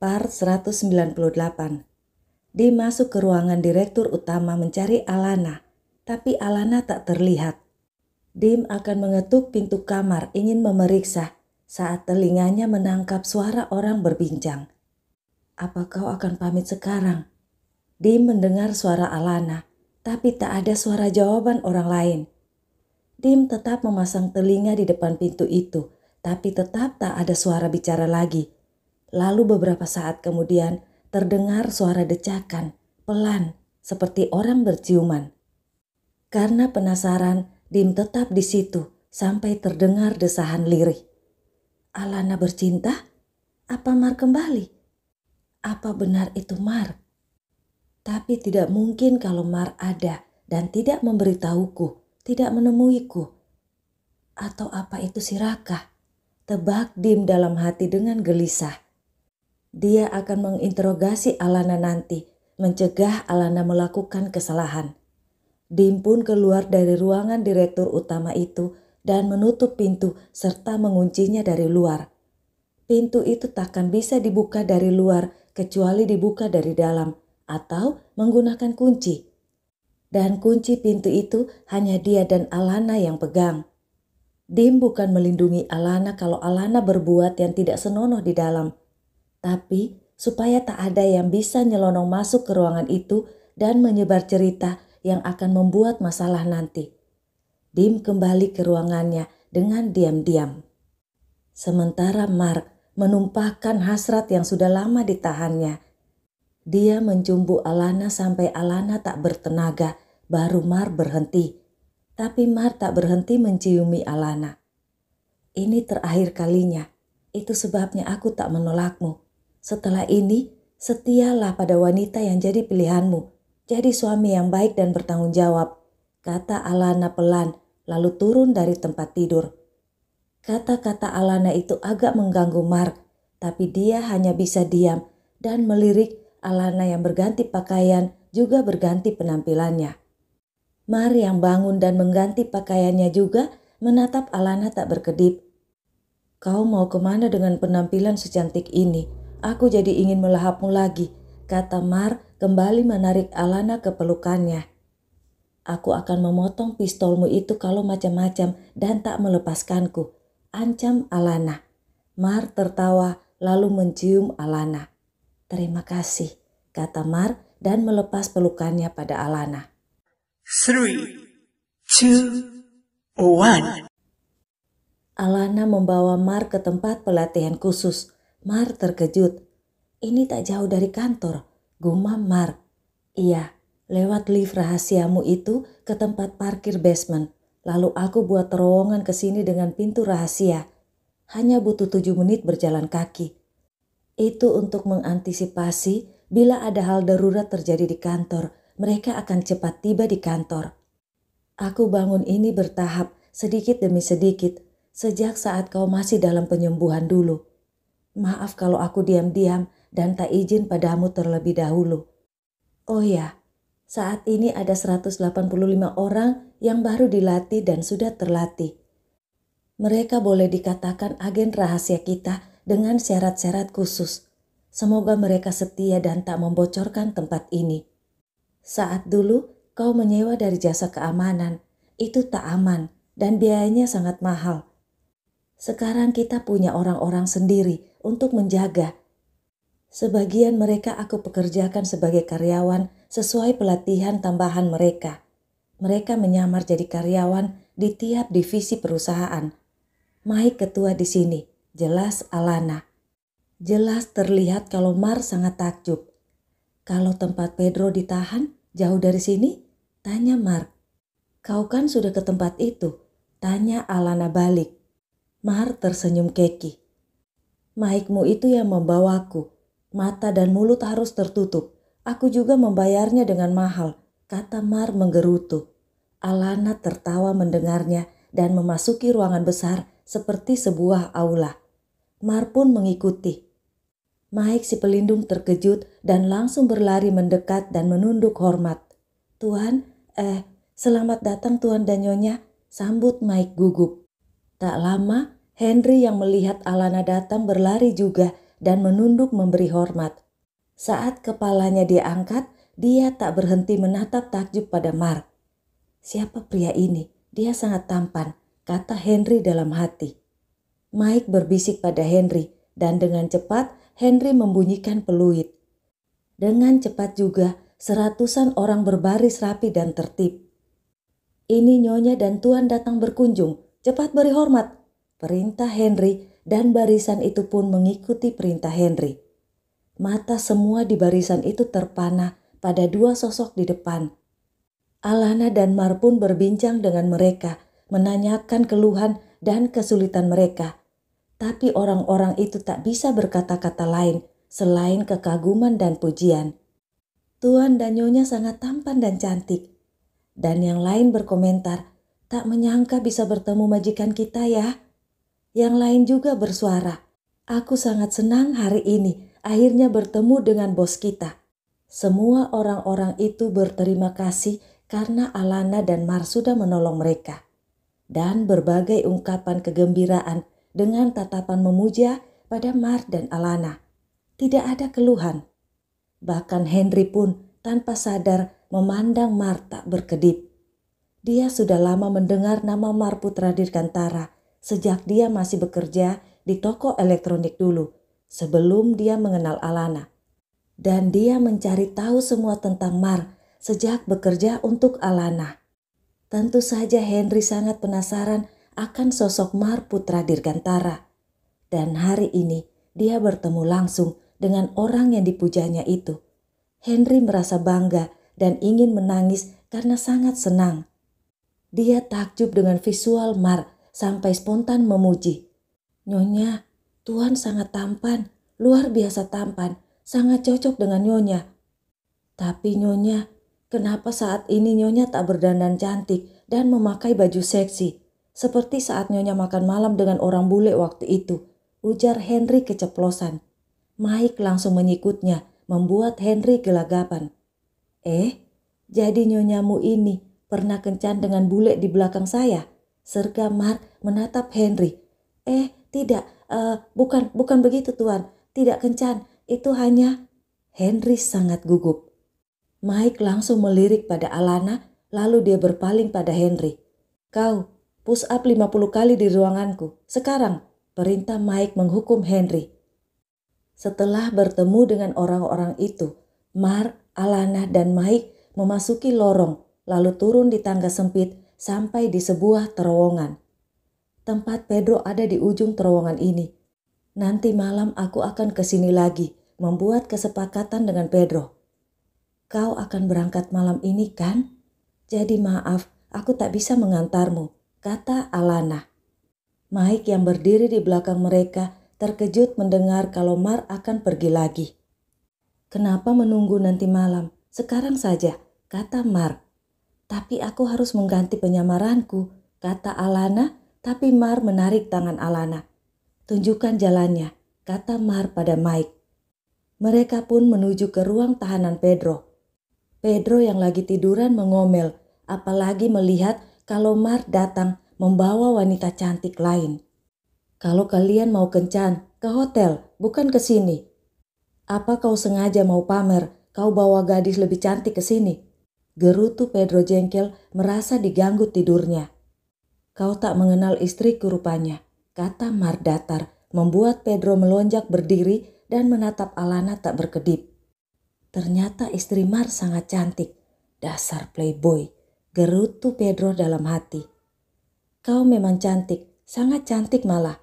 Part 198. Dim masuk ke ruangan direktur utama mencari Alana, tapi Alana tak terlihat. Dim akan mengetuk pintu kamar ingin memeriksa saat telinganya menangkap suara orang berbincang. "Apa kau akan pamit sekarang?" Dim mendengar suara Alana, tapi tak ada suara jawaban orang lain. Dim tetap memasang telinga di depan pintu itu, tapi tetap tak ada suara bicara lagi. Lalu beberapa saat kemudian terdengar suara decakan, pelan, seperti orang berciuman. Karena penasaran, Dim tetap di situ sampai terdengar desahan lirih. Alana bercinta? Apa Mark kembali? Apa benar itu Mark? Tapi tidak mungkin kalau Mark ada dan tidak memberitahuku, tidak menemuiku. Atau apa itu si Raka? Tebak Dim dalam hati dengan gelisah. Dia akan menginterogasi Alana nanti, mencegah Alana melakukan kesalahan. Dim pun keluar dari ruangan direktur utama itu dan menutup pintu serta menguncinya dari luar. Pintu itu takkan bisa dibuka dari luar kecuali dibuka dari dalam atau menggunakan kunci. Dan kunci pintu itu hanya dia dan Alana yang pegang. Dim bukan melindungi Alana kalau Alana berbuat yang tidak senonoh di dalam. Tapi supaya tak ada yang bisa nyelonong masuk ke ruangan itu dan menyebar cerita yang akan membuat masalah nanti. Dim kembali ke ruangannya dengan diam-diam. Sementara Mark menumpahkan hasrat yang sudah lama ditahannya. Dia mencumbu Alana sampai Alana tak bertenaga, baru Mark berhenti. Tapi Mark tak berhenti menciumi Alana. "Ini terakhir kalinya, itu sebabnya aku tak menolakmu. Setelah ini, setialah pada wanita yang jadi pilihanmu. Jadi suami yang baik dan bertanggung jawab," kata Alana pelan, lalu turun dari tempat tidur. Kata-kata Alana itu agak mengganggu Mark, tapi dia hanya bisa diam dan melirik Alana yang berganti pakaian juga berganti penampilannya. Mark yang bangun dan mengganti pakaiannya juga menatap Alana tak berkedip. "Kau mau kemana dengan penampilan secantik ini? Aku jadi ingin melahapmu lagi," kata Mark kembali menarik Alana ke pelukannya. "Aku akan memotong pistolmu itu kalau macam-macam dan tak melepaskanku," ancam Alana. Mark tertawa lalu mencium Alana. "Terima kasih," kata Mark dan melepas pelukannya pada Alana. 3, 2, 1. Alana membawa Mark ke tempat pelatihan khusus. Mark terkejut. "Ini tak jauh dari kantor," gumam Mark. "Iya, lewat lift rahasiamu itu ke tempat parkir basement. Lalu aku buat terowongan ke sini dengan pintu rahasia. Hanya butuh 7 menit berjalan kaki. Itu untuk mengantisipasi bila ada hal darurat terjadi di kantor, mereka akan cepat tiba di kantor. Aku bangun ini bertahap, sedikit demi sedikit, sejak saat kau masih dalam penyembuhan dulu. Maaf kalau aku diam-diam dan tak izin padamu terlebih dahulu. Oh ya, saat ini ada 185 orang yang baru dilatih dan sudah terlatih. Mereka boleh dikatakan agen rahasia kita dengan syarat-syarat khusus. Semoga mereka setia dan tak membocorkan tempat ini. Saat dulu kau menyewa dari jasa keamanan, itu tak aman dan biayanya sangat mahal. Sekarang kita punya orang-orang sendiri untuk menjaga. Sebagian mereka aku pekerjakan sebagai karyawan sesuai pelatihan tambahan mereka. Mereka menyamar jadi karyawan di tiap divisi perusahaan. Mike ketua di sini, jelas Alana. Jelas terlihat kalau Mark sangat takjub. "Kalau tempat Pedro ditahan, jauh dari sini?" tanya Mark. "Kau kan sudah ke tempat itu?" tanya Alana balik. Mark tersenyum keki. "Mike-mu itu yang membawaku. Mata dan mulut harus tertutup. Aku juga membayarnya dengan mahal," kata Mark menggerutu. Alana tertawa mendengarnya dan memasuki ruangan besar seperti sebuah aula. Mark pun mengikuti. Mike si pelindung terkejut dan langsung berlari mendekat dan menunduk hormat. "Tuan, selamat datang Tuan dan Nyonya," sambut Mike gugup. Tak lama, Henry yang melihat Alana datang berlari juga dan menunduk memberi hormat. Saat kepalanya dia angkat, dia tak berhenti menatap takjub pada Mark. "Siapa pria ini? Dia sangat tampan," kata Henry dalam hati. Mike berbisik pada Henry dan dengan cepat Henry membunyikan peluit. Dengan cepat juga seratusan orang berbaris rapi dan tertib. "Ini Nyonya dan Tuan datang berkunjung, cepat beri hormat," perintah Henry, dan barisan itu pun mengikuti perintah Henry. Mata semua di barisan itu terpana pada dua sosok di depan. Alana dan Mar pun berbincang dengan mereka, menanyakan keluhan dan kesulitan mereka. Tapi orang-orang itu tak bisa berkata-kata lain selain kekaguman dan pujian. "Tuan dan Nyonya sangat tampan dan cantik." Dan yang lain berkomentar, "Tak menyangka bisa bertemu majikan kita ya." Yang lain juga bersuara, "Aku sangat senang hari ini akhirnya bertemu dengan bos kita." Semua orang-orang itu berterima kasih karena Alana dan Mar sudah menolong mereka. Dan berbagai ungkapan kegembiraan dengan tatapan memuja pada Mar dan Alana. Tidak ada keluhan. Bahkan Henry pun tanpa sadar memandang Mar tak berkedip. Dia sudah lama mendengar nama Mar Putra Dirgantara sejak dia masih bekerja di toko elektronik dulu, sebelum dia mengenal Alana. Dan dia mencari tahu semua tentang Mar sejak bekerja untuk Alana. Tentu saja Henry sangat penasaran akan sosok Mar Putra Dirgantara. Dan hari ini dia bertemu langsung dengan orang yang dipujanya itu. Henry merasa bangga dan ingin menangis karena sangat senang. Dia takjub dengan visual Mar sampai spontan memuji. "Nyonya, Tuan sangat tampan, luar biasa tampan, sangat cocok dengan Nyonya." "Tapi Nyonya, kenapa saat ini Nyonya tak berdandan cantik dan memakai baju seksi, seperti saat Nyonya makan malam dengan orang bule waktu itu?" ujar Henry keceplosan. Mike langsung menyikutnya, membuat Henry gelagapan. Jadi Nyonyamu ini pernah kencan dengan bule di belakang saya?" serga Mark menatap Henry. Tidak, bukan begitu Tuan, tidak kencan, itu hanya..." Henry sangat gugup. Mike langsung melirik pada Alana, lalu dia berpaling pada Henry. "Kau push up 50 kali di ruanganku, sekarang," perintah Mike menghukum Henry. Setelah bertemu dengan orang-orang itu, Mark, Alana, dan Mike memasuki lorong, lalu turun di tangga sempit sampai di sebuah terowongan. "Tempat Pedro ada di ujung terowongan ini. Nanti malam aku akan ke sini lagi, membuat kesepakatan dengan Pedro." "Kau akan berangkat malam ini kan? Jadi maaf, aku tak bisa mengantarmu," kata Alana. Mike yang berdiri di belakang mereka terkejut mendengar kalau Mar akan pergi lagi. "Kenapa menunggu nanti malam? Sekarang saja," kata Mar. "Tapi aku harus mengganti penyamaranku," kata Alana, tapi Mar menarik tangan Alana. "Tunjukkan jalannya," kata Mar pada Mike. Mereka pun menuju ke ruang tahanan Pedro. Pedro yang lagi tiduran mengomel, apalagi melihat kalau Mar datang membawa wanita cantik lain. "Kalau kalian mau kencan, ke hotel, bukan ke sini. Apa kau sengaja mau pamer, kau bawa gadis lebih cantik ke sini?" gerutu Pedro jengkel merasa diganggu tidurnya. "Kau tak mengenal istriku rupanya," kata Mar datar, membuat Pedro melonjak berdiri dan menatap Alana tak berkedip. "Ternyata istri Mar sangat cantik, dasar playboy," gerutu Pedro dalam hati. "Kau memang cantik, sangat cantik malah.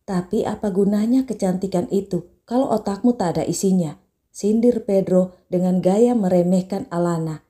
Tapi apa gunanya kecantikan itu kalau otakmu tak ada isinya?" sindir Pedro dengan gaya meremehkan Alana.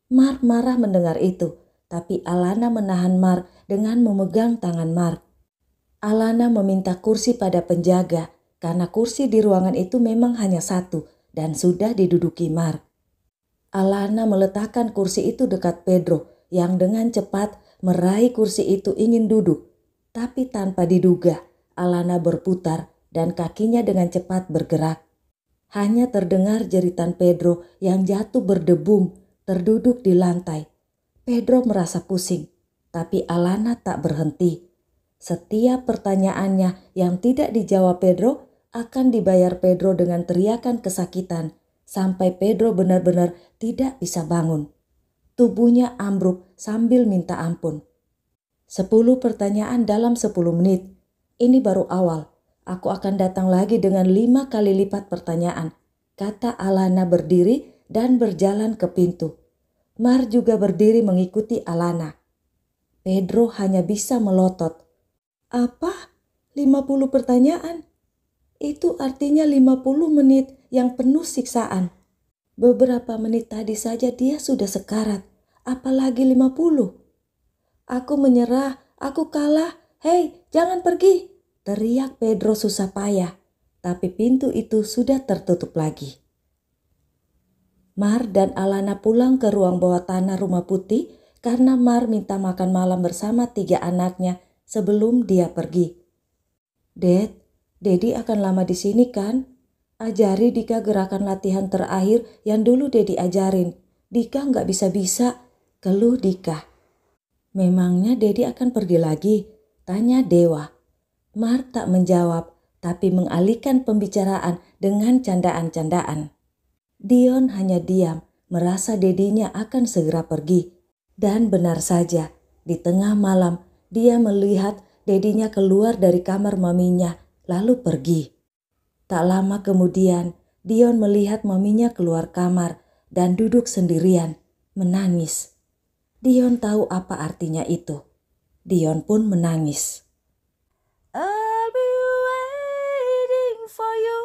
Mar marah mendengar itu, tapi Alana menahan Mar dengan memegang tangan Mar. Alana meminta kursi pada penjaga karena kursi di ruangan itu memang hanya satu dan sudah diduduki Mar. Alana meletakkan kursi itu dekat Pedro yang dengan cepat meraih kursi itu ingin duduk, tapi tanpa diduga Alana berputar dan kakinya dengan cepat bergerak. Hanya terdengar jeritan Pedro yang jatuh berdebum terduduk di lantai. Pedro merasa pusing, tapi Alana tak berhenti. Setiap pertanyaannya yang tidak dijawab Pedro, akan dibayar Pedro dengan teriakan kesakitan sampai Pedro benar-benar tidak bisa bangun. Tubuhnya ambruk sambil minta ampun. 10 pertanyaan dalam 10 menit. Ini baru awal. Aku akan datang lagi dengan 5 kali lipat pertanyaan, kata Alana berdiri dan berjalan ke pintu. Mar juga berdiri mengikuti Alana. Pedro hanya bisa melotot. Apa? 50 pertanyaan? Itu artinya 50 menit yang penuh siksaan. Beberapa menit tadi saja dia sudah sekarat, apalagi 50. Aku menyerah, aku kalah, hei jangan pergi, teriak Pedro susah payah. Tapi pintu itu sudah tertutup lagi. Mar dan Alana pulang ke ruang bawah tanah Rumah Putih karena Mar minta makan malam bersama 3 anaknya sebelum dia pergi. Dad, Dedi akan lama di sini kan? Ajari Dika gerakan latihan terakhir yang dulu Dedi ajarin. Dika nggak bisa-bisa, keluh Dika. Memangnya Dedi akan pergi lagi? Tanya Dewa. Mar tak menjawab, tapi mengalihkan pembicaraan dengan candaan-candaan. Dion hanya diam, merasa Dedinya akan segera pergi. Dan benar saja, di tengah malam dia melihat Dedinya keluar dari kamar maminya, lalu pergi. Tak lama kemudian, Dion melihat maminya keluar kamar dan duduk sendirian, menangis. Dion tahu apa artinya itu. Dion pun menangis. I'll be waiting for you